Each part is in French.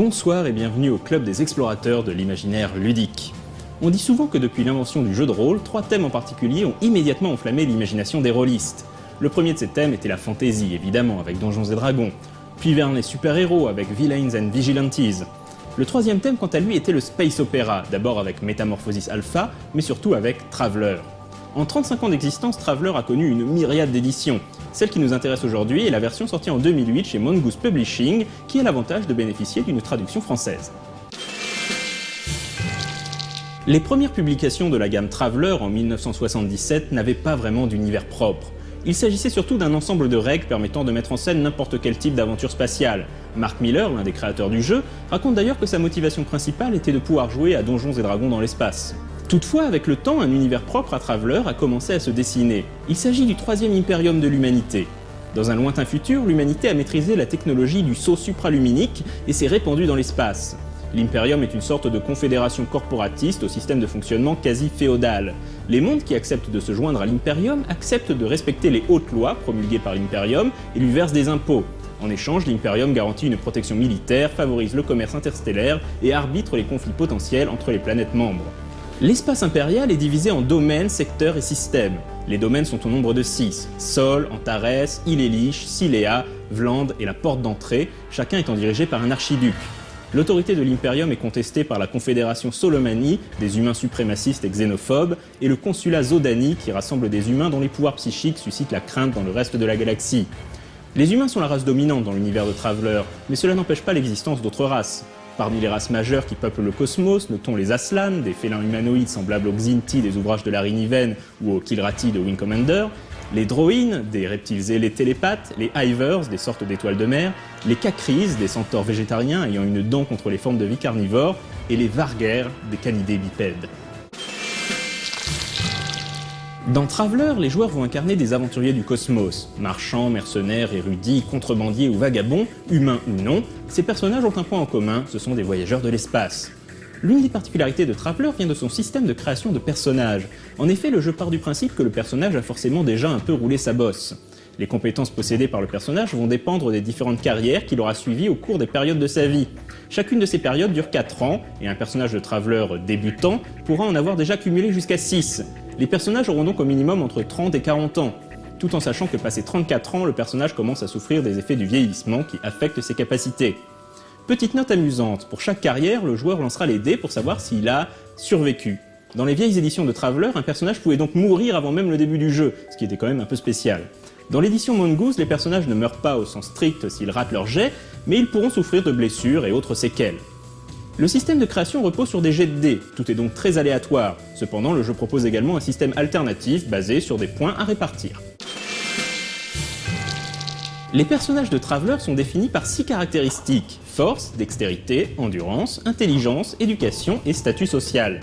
Bonsoir et bienvenue au club des explorateurs de l'imaginaire ludique. On dit souvent que depuis l'invention du jeu de rôle, 3 thèmes en particulier ont immédiatement enflammé l'imagination des rôlistes. Le premier de ces thèmes était la fantasy, évidemment, avec Donjons et Dragons, puis vers les super-héros avec Villains and Vigilantes. Le troisième thème, quant à lui, était le space opéra, d'abord avec Metamorphosis Alpha, mais surtout avec Traveller. En 35 ans d'existence, Traveller a connu une myriade d'éditions. Celle qui nous intéresse aujourd'hui est la version sortie en 2008 chez Mongoose Publishing, qui a l'avantage de bénéficier d'une traduction française. Les premières publications de la gamme Traveller en 1977 n'avaient pas vraiment d'univers propre. Il s'agissait surtout d'un ensemble de règles permettant de mettre en scène n'importe quel type d'aventure spatiale. Mark Miller, l'un des créateurs du jeu, raconte d'ailleurs que sa motivation principale était de pouvoir jouer à Donjons et Dragons dans l'espace. Toutefois, avec le temps, un univers propre à Traveller a commencé à se dessiner. Il s'agit du troisième impérium de l'humanité. Dans un lointain futur, l'humanité a maîtrisé la technologie du saut supraluminique et s'est répandue dans l'espace. L'Imperium est une sorte de confédération corporatiste au système de fonctionnement quasi féodal. Les mondes qui acceptent de se joindre à l'Imperium acceptent de respecter les hautes lois promulguées par l'Imperium et lui versent des impôts. En échange, l'Imperium garantit une protection militaire, favorise le commerce interstellaire et arbitre les conflits potentiels entre les planètes membres. L'espace impérial est divisé en domaines, secteurs et systèmes. Les domaines sont au nombre de 6, Sol, Antares, Île-Éliche, Silea, Vlande et la porte d'entrée, chacun étant dirigé par un archiduc. L'autorité de l'Imperium est contestée par la Confédération Solomani, des humains suprémacistes et xénophobes, et le consulat Zodani qui rassemble des humains dont les pouvoirs psychiques suscitent la crainte dans le reste de la galaxie. Les humains sont la race dominante dans l'univers de Traveller, mais cela n'empêche pas l'existence d'autres races. Parmi les races majeures qui peuplent le cosmos, notons les Aslan, des félins humanoïdes semblables aux Xinti des ouvrages de Larry Niven ou aux Kilrati de Wing Commander, les Droïnes, des reptiles ailés télépathes, les Hivers, des sortes d'étoiles de mer, les Cacris, des centaures végétariens ayant une dent contre les formes de vie carnivores, et les Varghers, des canidés bipèdes. Dans Traveller, les joueurs vont incarner des aventuriers du cosmos. Marchands, mercenaires, érudits, contrebandiers ou vagabonds, humains ou non, ces personnages ont un point en commun, ce sont des voyageurs de l'espace. L'une des particularités de Traveller vient de son système de création de personnages. En effet, le jeu part du principe que le personnage a forcément déjà un peu roulé sa bosse. Les compétences possédées par le personnage vont dépendre des différentes carrières qu'il aura suivies au cours des périodes de sa vie. Chacune de ces périodes dure 4 ans, et un personnage de Traveller débutant pourra en avoir déjà cumulé jusqu'à 6. Les personnages auront donc au minimum entre 30 et 40 ans, tout en sachant que passé 34 ans, le personnage commence à souffrir des effets du vieillissement qui affectent ses capacités. Petite note amusante, pour chaque carrière, le joueur lancera les dés pour savoir s'il a survécu. Dans les vieilles éditions de Traveller, un personnage pouvait donc mourir avant même le début du jeu, ce qui était quand même un peu spécial. Dans l'édition Mongoose, les personnages ne meurent pas au sens strict s'ils ratent leur jet, mais ils pourront souffrir de blessures et autres séquelles. Le système de création repose sur des jets de dés, tout est donc très aléatoire. Cependant, le jeu propose également un système alternatif basé sur des points à répartir. Les personnages de Traveller sont définis par 6 caractéristiques: force, dextérité, endurance, intelligence, éducation et statut social.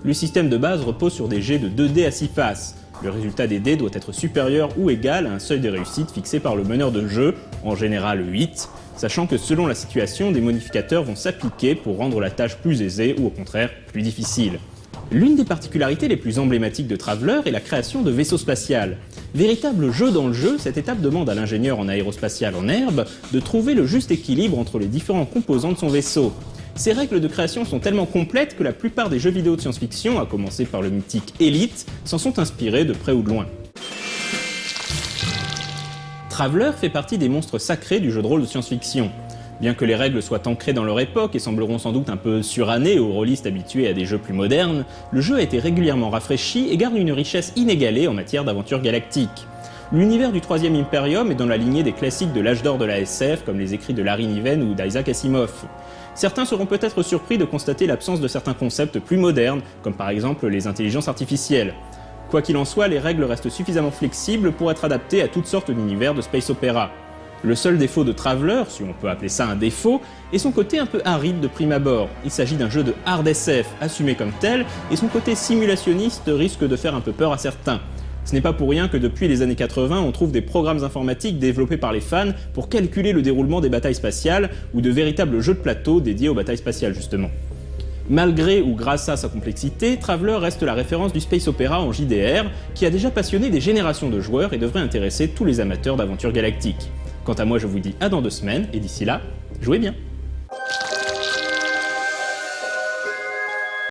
Le système de base repose sur des jets de 2 dés à 6 faces. Le résultat des dés doit être supérieur ou égal à un seuil de réussite fixé par le meneur de jeu, en général 8, sachant que selon la situation, des modificateurs vont s'appliquer pour rendre la tâche plus aisée ou au contraire plus difficile. L'une des particularités les plus emblématiques de Traveller est la création de vaisseaux spatials. Véritable jeu dans le jeu, cette étape demande à l'ingénieur en aérospatial en herbe de trouver le juste équilibre entre les différents composants de son vaisseau. Ces règles de création sont tellement complètes que la plupart des jeux vidéo de science-fiction, à commencer par le mythique Elite, s'en sont inspirés de près ou de loin. Traveller fait partie des monstres sacrés du jeu de rôle de science-fiction. Bien que les règles soient ancrées dans leur époque et sembleront sans doute un peu surannées aux rôlistes habitués à des jeux plus modernes, le jeu a été régulièrement rafraîchi et garde une richesse inégalée en matière d'aventure galactique. L'univers du troisième Imperium est dans la lignée des classiques de l'âge d'or de la SF, comme les écrits de Larry Niven ou d'Isaac Asimov. Certains seront peut-être surpris de constater l'absence de certains concepts plus modernes, comme par exemple les intelligences artificielles. Quoi qu'il en soit, les règles restent suffisamment flexibles pour être adaptées à toutes sortes d'univers de space opéra. Le seul défaut de Traveller, si on peut appeler ça un défaut, est son côté un peu aride de prime abord. Il s'agit d'un jeu de hard SF assumé comme tel, et son côté simulationniste risque de faire un peu peur à certains. Ce n'est pas pour rien que depuis les années 80, on trouve des programmes informatiques développés par les fans pour calculer le déroulement des batailles spatiales, ou de véritables jeux de plateau dédiés aux batailles spatiales justement. Malgré ou grâce à sa complexité, Traveller reste la référence du space opéra en JDR, qui a déjà passionné des générations de joueurs et devrait intéresser tous les amateurs d'aventures galactiques. Quant à moi, je vous dis à dans 2 semaines, et d'ici là, jouez bien!